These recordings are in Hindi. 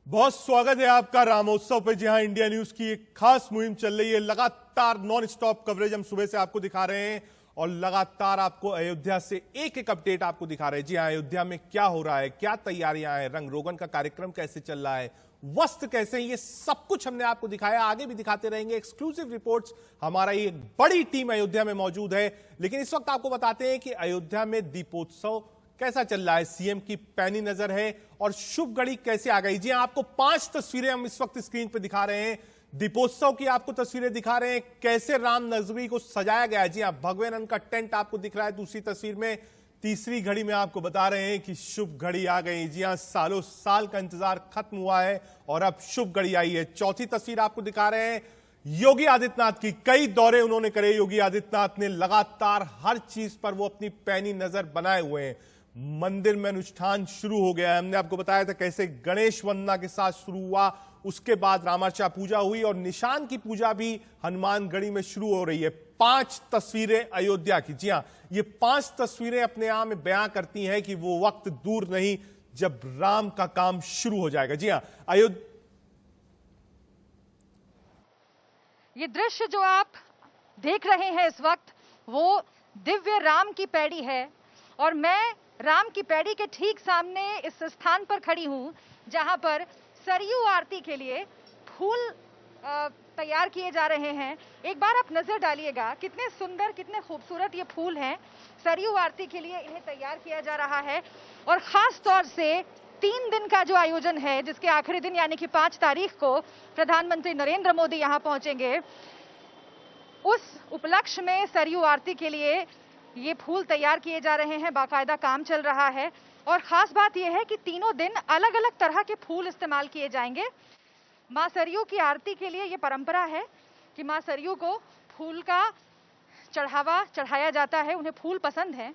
बहुत स्वागत है आपका रामोत्सव पे, जहां इंडिया न्यूज की एक खास मुहिम चल रही है। लगातार नॉन स्टॉप कवरेज हम सुबह से आपको दिखा रहे हैं और लगातार आपको अयोध्या से एक एक अपडेट आपको दिखा रहे हैं। जी हां, अयोध्या में क्या हो रहा है, क्या तैयारियां हैं, रंग रोगन का कार्यक्रम कैसे चल रहा है, वस्त्र कैसे हैं, ये सब कुछ हमने आपको दिखाया, आगे भी दिखाते रहेंगे। एक्सक्लूसिव रिपोर्ट्स हमारा ये बड़ी टीम अयोध्या में मौजूद है। लेकिन इस वक्त आपको बताते हैं कि अयोध्या में दीपोत्सव कैसा चल रहा है। सीएम की पैनी नजर है और शुभ घड़ी कैसे आ गई। जी हां, आपको 5 तस्वीरें हम इस वक्त स्क्रीन पे दिखा रहे हैं। दीपोत्सव की आपको तस्वीरें दिखा रहे हैं, कैसे राम नगरी को सजाया गया है। जी हां, भगवे रंग का टेंट आपको दिख रहा है दूसरी तस्वीर में। तीसरी घड़ी में आपको बता रहे हैं कि शुभ घड़ी आ गई। जी हां, सालों साल का इंतजार खत्म हुआ है और अब शुभ घड़ी आई है। चौथी तस्वीर आपको दिखा रहे हैं योगी आदित्यनाथ की। कई दौरे उन्होंने करे योगी आदित्यनाथ ने, लगातार हर चीज पर वो अपनी पैनी नजर बनाए हुए हैं। मंदिर में अनुष्ठान शुरू हो गया है। हमने आपको बताया था कैसे गणेश वंदना के साथ शुरू हुआ, उसके बाद रामार्चा पूजा हुई और निशान की पूजा भी हनुमानगढ़ी में शुरू हो रही है। 5 तस्वीरें अयोध्या की। जी हां, ये 5 तस्वीरें अपने आप में बयां करती हैं कि वो वक्त दूर नहीं जब राम का काम शुरू हो जाएगा। जी हां, ये दृश्य जो आप देख रहे हैं इस वक्त, वो दिव्य राम की पैड़ी है और मैं राम की पैड़ी के ठीक सामने इस स्थान पर खड़ी हूं जहां पर सरयू आरती के लिए फूल तैयार किए जा रहे हैं। एक बार आप नजर डालिएगा, कितने सुंदर, कितने खूबसूरत ये फूल हैं। सरयू आरती के लिए इन्हें तैयार किया जा रहा है और खास तौर से 3 दिन का जो आयोजन है, जिसके आखिरी दिन यानी कि 5 तारीख को प्रधानमंत्री नरेंद्र मोदी यहां पहुंचेंगे, उस उपलक्ष्य में सरयू आरती के लिए ये फूल तैयार किए जा रहे हैं। बाकायदा काम चल रहा है और खास बात यह है कि तीनों दिन अलग अलग तरह के फूल इस्तेमाल किए जाएंगे। मां सरयू की आरती के लिए ये परंपरा है कि मां सरयू को फूल का चढ़ावा चढ़ाया जाता है, उन्हें फूल पसंद हैं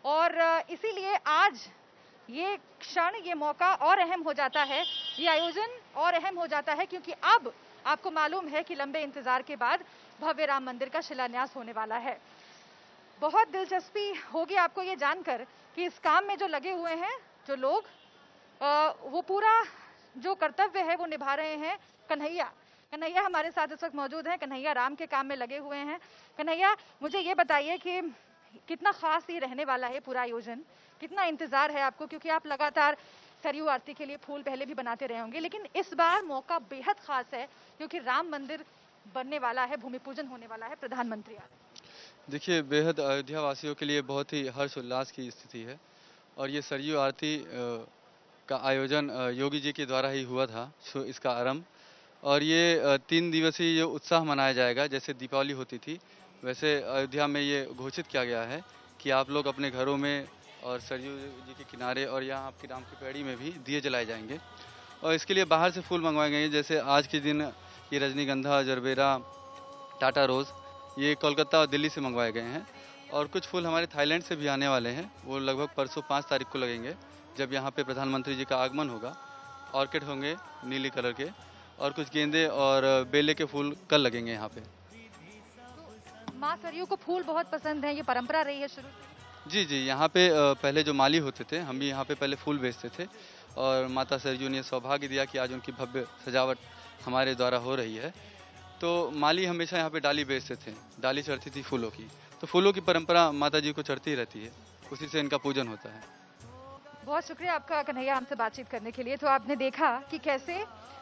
और इसीलिए आज ये क्षण, ये मौका और अहम हो जाता है, ये आयोजन और अहम हो जाता है क्योंकि अब आपको मालूम है कि लंबे इंतजार के बाद भव्य राम मंदिर का शिलान्यास होने वाला है। बहुत दिलचस्पी होगी आपको ये जानकर कि इस काम में जो लगे हुए हैं जो लोग, वो पूरा जो कर्तव्य है वो निभा रहे हैं। कन्हैया हमारे साथ इस वक्त मौजूद हैं। कन्हैया राम के काम में लगे हुए हैं। कन्हैया, मुझे ये बताइए कि कितना खास ये रहने वाला है पूरा आयोजन, कितना इंतजार है आपको, क्योंकि आप लगातार सरयू आरती के लिए फूल पहले भी बनाते रहे होंगे, लेकिन इस बार मौका बेहद खास है क्योंकि राम मंदिर बनने वाला है, भूमि पूजन होने वाला है, प्रधानमंत्री आ रहे हैं। देखिए, बेहद अयोध्या वासियों के लिए बहुत ही हर्ष उल्लास की स्थिति है और ये सरयू आरती का आयोजन योगी जी के द्वारा ही हुआ था, इसका आरंभ। और ये 3 दिवसीय ये उत्साह मनाया जाएगा। जैसे दीपावली होती थी वैसे अयोध्या में ये घोषित किया गया है कि आप लोग अपने घरों में और सरयू जी के किनारे और यहाँ आपकी राम की पैड़ी में भी दिए जलाए जाएंगे और इसके लिए बाहर से फूल मंगवाए गए हैं। जैसे आज के दिन ये रजनीगंधा, जरबेरा, टाटा रोज़, ये कोलकाता और दिल्ली से मंगवाए गए हैं और कुछ फूल हमारे थाईलैंड से भी आने वाले हैं। वो लगभग परसों 5 तारीख को लगेंगे जब यहाँ पे प्रधानमंत्री जी का आगमन होगा। ऑर्किड होंगे नीली कलर के और कुछ गेंदे और बेले के फूल कल लगेंगे यहाँ पे। मां सरयू को फूल बहुत पसंद है, ये परंपरा रही है शुरू से। जी, यहाँ पे पहले जो माली होते थे, हम भी यहाँ पे पहले फूल बेचते थे और माता सरयू ने सौभाग्य दिया कि आज उनकी भव्य सजावट हमारे द्वारा हो रही है। तो माली हमेशा यहाँ पे डाली बेचते थे, डाली चढ़ती थी फूलों की, तो फूलों की परंपरा माता जी को चढ़ती रहती है, उसी से इनका पूजन होता है। बहुत शुक्रिया आपका कन्हैया, हमसे बातचीत करने के लिए। तो आपने देखा कि कैसे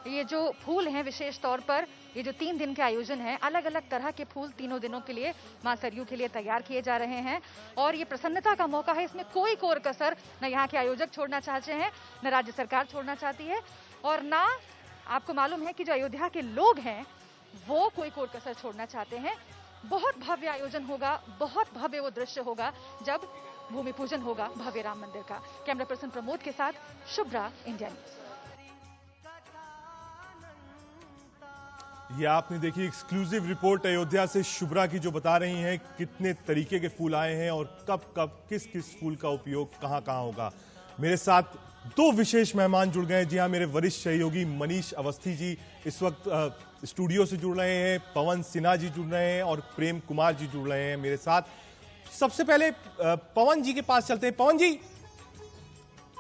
ये जो फूल हैं, विशेष तौर पर ये जो 3 दिन के आयोजन है, अलग अलग तरह के फूल तीनों दिनों के लिए मां सरयू के लिए तैयार किए जा रहे हैं और ये प्रसन्नता का मौका है। इसमें कोई कोर कसर न यहाँ के आयोजक छोड़ना चाहते हैं, न राज्य सरकार छोड़ना चाहती है और ना आपको मालूम है कि जो अयोध्या के लोग हैं वो कोई कोर कसर छोड़ना चाहते हैं। बहुत भव्य आयोजन होगा, बहुत भव्य वो दृश्य होगा जब भूमि पूजन होगा भव्य राम मंदिर का। कैमरा पर्सन प्रमोद के साथ शुभ्रा, इंडिया न्यूज। ये आपने देखी एक्सक्लूसिव रिपोर्ट अयोध्या से शुभ्रा की, जो बता रही हैं कितने तरीके के फूल आए हैं और कब कब किस किस फूल का उपयोग कहां कहां होगा। मेरे साथ 2 विशेष मेहमान जुड़ गए हैं। जी हां, मेरे वरिष्ठ सहयोगी मनीष अवस्थी जी इस वक्त स्टूडियो से जुड़ रहे हैं, पवन सिन्हा जी जुड़ रहे हैं और प्रेम कुमार जी जुड़ रहे हैं मेरे साथ। सबसे पहले पवन जी के पास चलते हैं। पवन जी,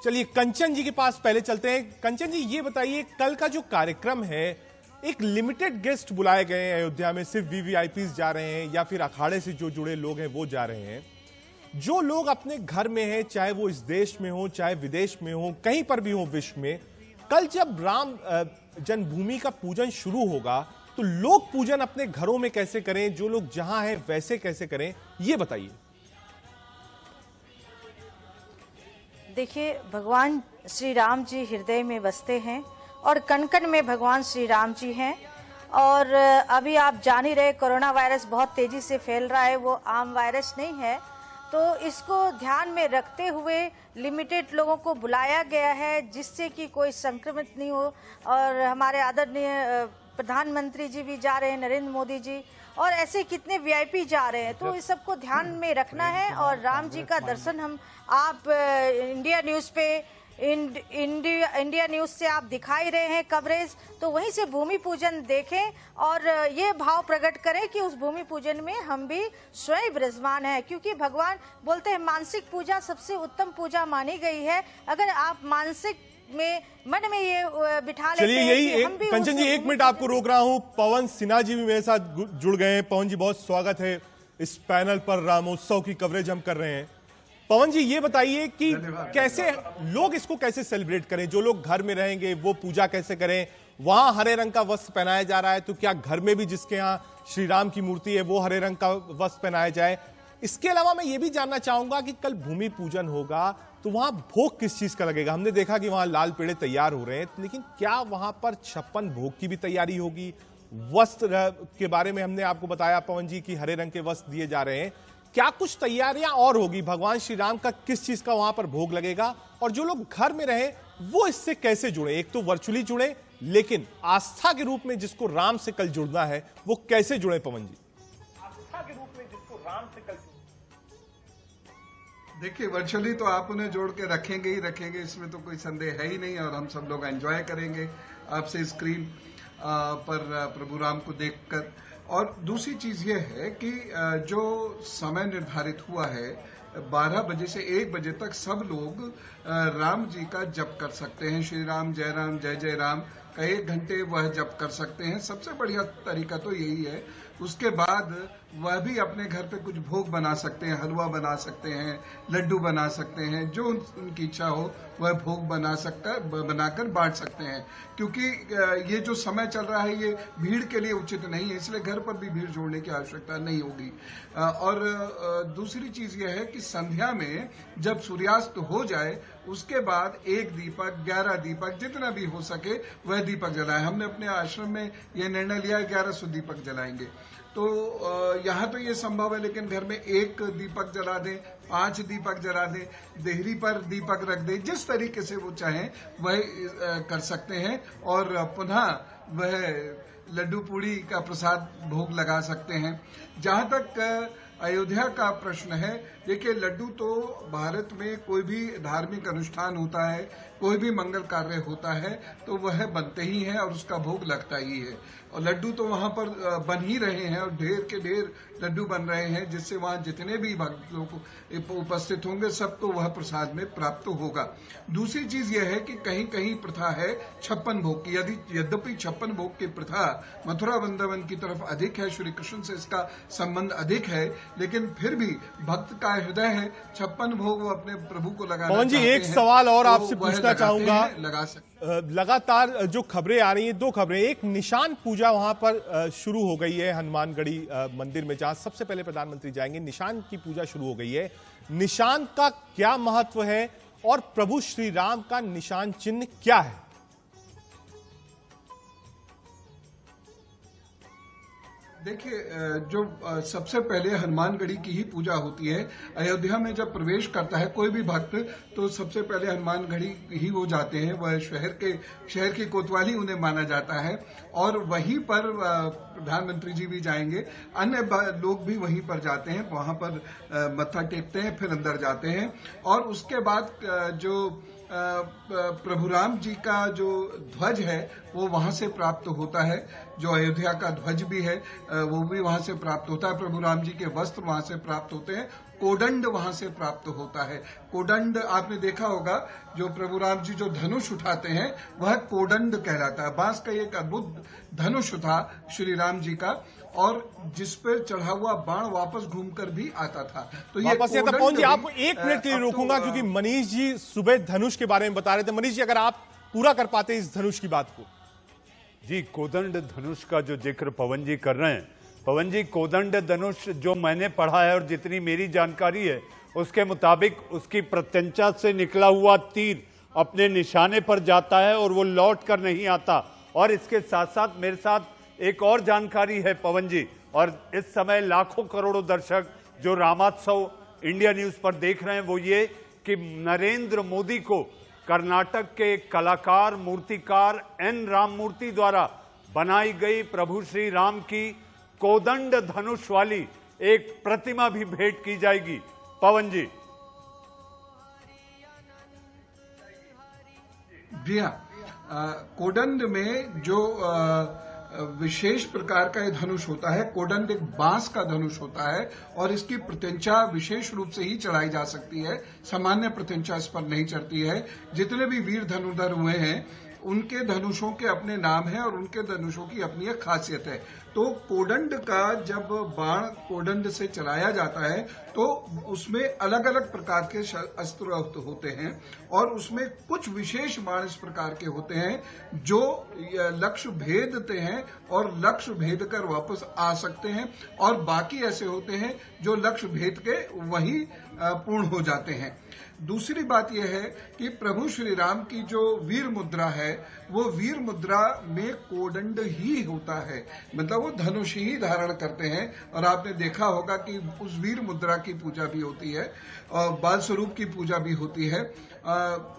चलिए कंचन जी के पास पहले चलते हैं। कंचन जी, ये बताइए, कल का जो कार्यक्रम है, एक लिमिटेड गेस्ट बुलाए गए हैं अयोध्या में, सिर्फ वीवीआईपीज जा रहे हैं या फिर अखाड़े से जो जुड़े लोग हैं वो जा रहे हैं? जो लोग अपने घर में हैं, चाहे वो इस देश में हो चाहे विदेश में हो, कहीं पर भी हो विश्व में, कल जब राम जन्मभूमि का पूजन शुरू होगा तो लोग पूजन अपने घरों में कैसे करें, जो लोग जहां हैं वैसे कैसे करें, ये बताइए। देखिए, भगवान श्री राम जी हृदय में बसते हैं और कण कण में भगवान श्री राम जी हैं। और अभी आप जान ही रहे, कोरोना वायरस बहुत तेजी से फैल रहा है, वो आम वायरस नहीं है, तो इसको ध्यान में रखते हुए लिमिटेड लोगों को बुलाया गया है जिससे कि कोई संक्रमित नहीं हो। और हमारे आदरणीय प्रधानमंत्री जी भी जा रहे हैं, नरेंद्र मोदी जी, और ऐसे कितने वीआईपी जा रहे हैं, तो इस सबको ध्यान में रखना है। और राम जी का दर्शन आप इंडिया न्यूज़ पे इंडिया न्यूज़ से आप दिखाई रहे हैं कवरेज, तो वहीं से भूमि पूजन देखें और ये भाव प्रकट करें कि उस भूमि पूजन में हम भी स्वयं विराजमान हैं। क्योंकि भगवान बोलते हैं मानसिक पूजा सबसे उत्तम पूजा मानी गई है। अगर आप मानसिक में मन में ये बिठा लेते हैं, चलिए यही कंचन जी, 1 मिनट आपको रोक रहा हूं। पवन सिन्हा जी भी मेरे साथ जुड़ गए हैं। पवन जी, बहुत स्वागत है इस पैनल पर, रामोत्सव की कवरेज हम कर रहे हैं। पवन जी, ये बताइए कि कैसे लोग इसको कैसे सेलिब्रेट करें? जो लोग घर में रहेंगे वो पूजा कैसे करें? वहां हरे रंग का वस्त्र पहनाया जा रहा है, तो क्या घर में भी जिसके यहाँ श्री राम की मूर्ति है वो हरे रंग का वस्त्र पहनाया जाए? इसके अलावा मैं ये भी जानना चाहूंगा कि कल भूमि पूजन होगा तो वहां भोग किस चीज का लगेगा? हमने देखा कि वहां लाल पेड़े तैयार हो रहे हैं, लेकिन क्या वहां पर 56 भोग की भी तैयारी होगी? वस्त्र के बारे में हमने आपको बताया पवन जी कि हरे रंग के वस्त्र दिए जा रहे हैं, क्या कुछ तैयारियां और होगी? भगवान श्री राम का किस चीज का वहां पर भोग लगेगा? और जो लोग घर में रहे वो इससे कैसे जुड़े? एक तो वर्चुअली जुड़े, लेकिन आस्था के रूप में जिसको राम से कल जुड़ना है वो कैसे जुड़े? पवन जी, आस्था के रूप में जिसको राम से कल, देखिए, वर्चुअली तो आप उन्हें जोड़ के रखेंगे ही रखेंगे, इसमें तो कोई संदेह है ही नहीं। और हम सब लोग एंजॉय करेंगे आपसे स्क्रीन पर प्रभु राम को देखकर। और दूसरी चीज ये है कि जो समय निर्धारित हुआ है 12 बजे से 1 बजे तक सब लोग राम जी का जप कर सकते हैं। श्री राम, जय जय राम का 1 घंटे वह जप कर सकते हैं। सबसे बढ़िया तरीका तो यही है। उसके बाद वह भी अपने घर पे कुछ भोग बना सकते हैं, हलवा बना सकते हैं, लड्डू बना सकते हैं, जो उनकी इच्छा हो वह भोग बनाकर बांट सकते हैं। क्योंकि ये जो समय चल रहा है ये भीड़ के लिए उचित नहीं है, इसलिए घर पर भी भीड़ जोड़ने की आवश्यकता नहीं होगी। और दूसरी चीज यह है कि संध्या में जब सूर्यास्त हो जाए उसके बाद 1 दीपक, 11 दीपक, जितना भी हो सके वह दीपक जलाएं। हमने अपने आश्रम में यह निर्णय लिया 1100 दीपक जलाएंगे। तो यहाँ तो ये संभव है, लेकिन घर में 1 दीपक जला दें, 5 दीपक जला दें, देहरी पर दीपक रख दें, जिस तरीके से वो चाहें वह कर सकते हैं। और पुनः वह लड्डू पूड़ी का प्रसाद भोग लगा सकते हैं। जहां तक अयोध्या का प्रश्न है, देखिए, लड्डू तो भारत में कोई भी धार्मिक अनुष्ठान होता है, कोई भी मंगल कार्य होता है तो वह बनते ही है और उसका भोग लगता ही है। और लड्डू तो वहां पर बन ही रहे हैं और ढेर के ढेर लड्डू बन रहे हैं, जिससे वहां जितने भी भक्त लोग उपस्थित होंगे सबको वह प्रसाद में प्राप्त होगा। दूसरी चीज यह है कि कहीं कहीं प्रथा है 56 भोग की। यद्यपि 56 भोग की प्रथा मथुरा वृंदावन की तरफ अधिक है, श्री कृष्ण से इसका संबंध अधिक है, लेकिन फिर भी भक्त का हृदय है 56 भोग वो अपने प्रभु को लगाना पवन जी, चाहते एक हैं, सवाल और तो आपसे वह पूछना चाहूंगा। लगा सकते। लगातार जो खबरें आ रही हैं, 2 खबरें, एक निशान पूजा वहां पर शुरू हो गई है हनुमानगढ़ी मंदिर में, जहां सबसे पहले प्रधानमंत्री जाएंगे। निशान की पूजा शुरू हो गई है। निशान का क्या महत्व है और प्रभु श्री राम का निशान चिन्ह क्या है? देखिए, जो सबसे पहले हनुमानगढ़ी की ही पूजा होती है। अयोध्या में जब प्रवेश करता है कोई भी भक्त तो सबसे पहले हनुमानगढ़ी ही वो जाते हैं। वह शहर की कोतवाली उन्हें माना जाता है और वहीं पर प्रधानमंत्री जी भी जाएंगे, अन्य लोग भी वहीं पर जाते हैं, वहां पर मत्था टेकते हैं, फिर अंदर जाते हैं। और उसके बाद जो प्रभु राम जी का जो ध्वज है वो वहां से प्राप्त होता है। जो अयोध्या का ध्वज भी है वो भी वहां से प्राप्त होता है। प्रभु राम जी के वस्त्र वहां से प्राप्त होते हैं। कोदंड वहां से प्राप्त होता है। कोदंड आपने देखा होगा, जो प्रभु राम जी जो धनुष उठाते हैं वह कोदंड कहलाता है। बांस का एक अद्भुत धनुष था श्री राम जी का, और जिस पर चढ़ा हुआ बाण वापस घूमकर भी आता था। तो ये वापस आता। पवन जी, आपको 1 मिनट के लिए रोकूंगा क्योंकि मनीष जी सुबह धनुष के बारे में बता रहे थे। मनीष जी, अगर आप पूरा कर पाते इस धनुष की बात को। जी, कोदंड धनुष का जो जिक्र पवन जी कर रहे हैं, पवन जी, कोदंड धनुष जो मैंने पढ़ा है और जितनी मेरी जानकारी है उसके मुताबिक उसकी प्रत्यंचा से निकला हुआ तीर अपने निशाने पर जाता है और वो लौट कर नहीं आता। और इसके साथ साथ मेरे साथ एक और जानकारी है पवन जी, और इस समय लाखों करोड़ों दर्शक जो रामोत्सव इंडिया न्यूज पर देख रहे हैं, वो ये कि नरेंद्र मोदी को कर्नाटक के कलाकार मूर्तिकार एन राममूर्ति द्वारा बनाई गई प्रभु श्री राम की कोदंड धनुष वाली एक प्रतिमा भी भेंट की जाएगी। पवन जी। भैया, कोदंड में जो विशेष प्रकार का ये धनुष होता है, कोदंड एक बांस का धनुष होता है और इसकी प्रत्यंचा विशेष रूप से ही चढ़ाई जा सकती है, सामान्य प्रत्यंचा इस पर नहीं चढ़ती है। जितने भी वीर धनुर्धर हुए हैं उनके धनुषों के अपने नाम हैं और उनके धनुषों की अपनी एक खासियत है। तो कोदंड का जब बाण कोदंड से चलाया जाता है तो उसमें अलग अलग प्रकार के अस्त्र होते हैं, और उसमें कुछ विशेष बाण इस प्रकार के होते हैं जो लक्ष्य भेदते हैं और लक्ष्य भेद कर वापस आ सकते हैं, और बाकी ऐसे होते हैं जो लक्ष्य भेद के वहीं पूर्ण हो जाते हैं। दूसरी बात यह है कि प्रभु श्री राम की जो वीर मुद्रा है, वो वीर मुद्रा में कोदंड ही होता है, मतलब वो धनुष ही धारण करते हैं। और आपने देखा होगा कि उस वीर मुद्रा की पूजा भी होती है और बाल स्वरूप की पूजा भी होती है।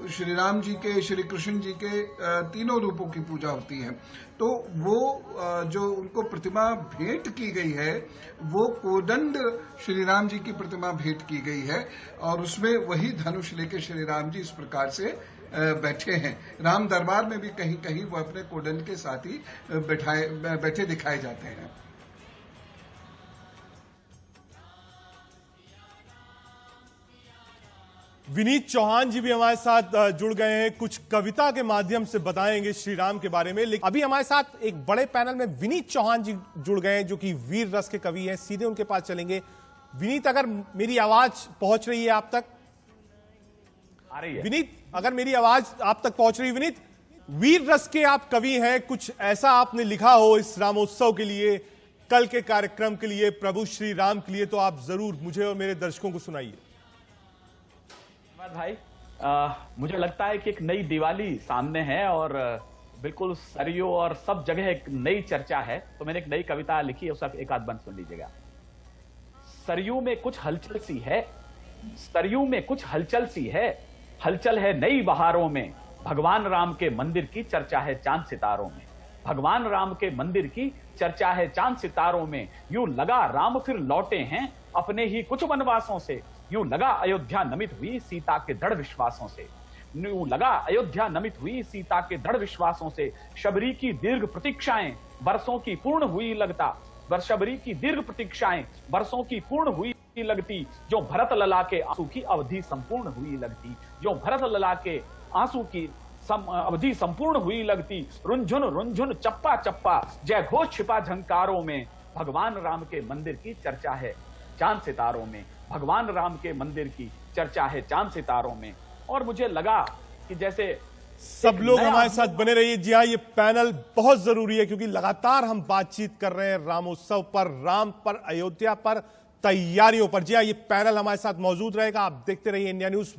श्री राम जी के, श्री कृष्ण जी के तीनों रूपों की पूजा होती है। तो वो जो उनको प्रतिमा भेंट की गई है, वो कोदंड श्री राम जी की प्रतिमा भेंट की गई है, और उसमें वही धनुष लेके श्री राम जी इस प्रकार से बैठे हैं। राम दरबार में भी कहीं कहीं वो अपने कोदंड के साथ ही बैठे दिखाए जाते हैं। विनीत चौहान जी भी हमारे साथ जुड़ गए हैं, कुछ कविता के माध्यम से बताएंगे श्री राम के बारे में। लेकिन अभी हमारे साथ एक बड़े पैनल में विनीत चौहान जी जुड़ गए हैं जो कि वीर रस के कवि हैं। सीधे उनके पास चलेंगे। विनीत, अगर मेरी आवाज पहुंच रही है आप तक? आ रही है। विनीत, अगर मेरी आवाज आप तक पहुंच रही है। विनीत, वीर रस के आप कवि हैं, कुछ ऐसा आपने लिखा हो इस रामोत्सव के लिए, कल के कार्यक्रम के लिए, प्रभु श्री राम के लिए, तो आप जरूर मुझे और मेरे दर्शकों को सुनाइए। भाई, मुझे लगता है कि एक नई दिवाली सामने है और बिल्कुल सरयू और सब जगह एक नई चर्चा है। तो मैंने एक नई कविता लिखी है, उसका एक आध बंद सुन लीजिएगा। सरयू में कुछ हलचल सी है, सरयू में कुछ हलचल सी है, हलचल है नई बहारों में, भगवान राम के मंदिर की चर्चा है चांद सितारों में, भगवान राम के मंदिर की चर्चा है चांद सितारों में। यूं लगा राम फिर लौटे हैं अपने ही कुछ वनवासों से, यूं लगा अयोध्या नमित हुई सीता के दृढ़ विश्वासों से, यूं लगा अयोध्या नमित हुई सीता के दृढ़ विश्वासों से। शबरी की दीर्घ प्रतीक्षाएं बरसों की पूर्ण हुई लगता, शबरी की दीर्घ प्रतीक्षाएं बरसों की पूर्ण हुई लगती, जो भरत लला के आंसू की अवधि संपूर्ण हुई लगती, जो भरत लला के आंसू की अवधि संपूर्ण हुई लगती। रुंझुन रुंझुन चप्पा चप्पा जय घोष छिपा झंकारों में, भगवान राम के मंदिर की चर्चा है चांद सितारों में, भगवान राम के मंदिर की चर्चा है चांद सितारों में। और मुझे लगा कि जैसे सब लोग हमारे साथ बने रहिए। जी हाँ, ये पैनल बहुत जरूरी है क्योंकि लगातार हम बातचीत कर रहे हैं रामोत्सव पर, राम पर, अयोध्या पर, तैयारियों पर। जी हाँ, ये पैनल हमारे साथ मौजूद रहेगा। आप देखते रहिए इंडिया न्यूज।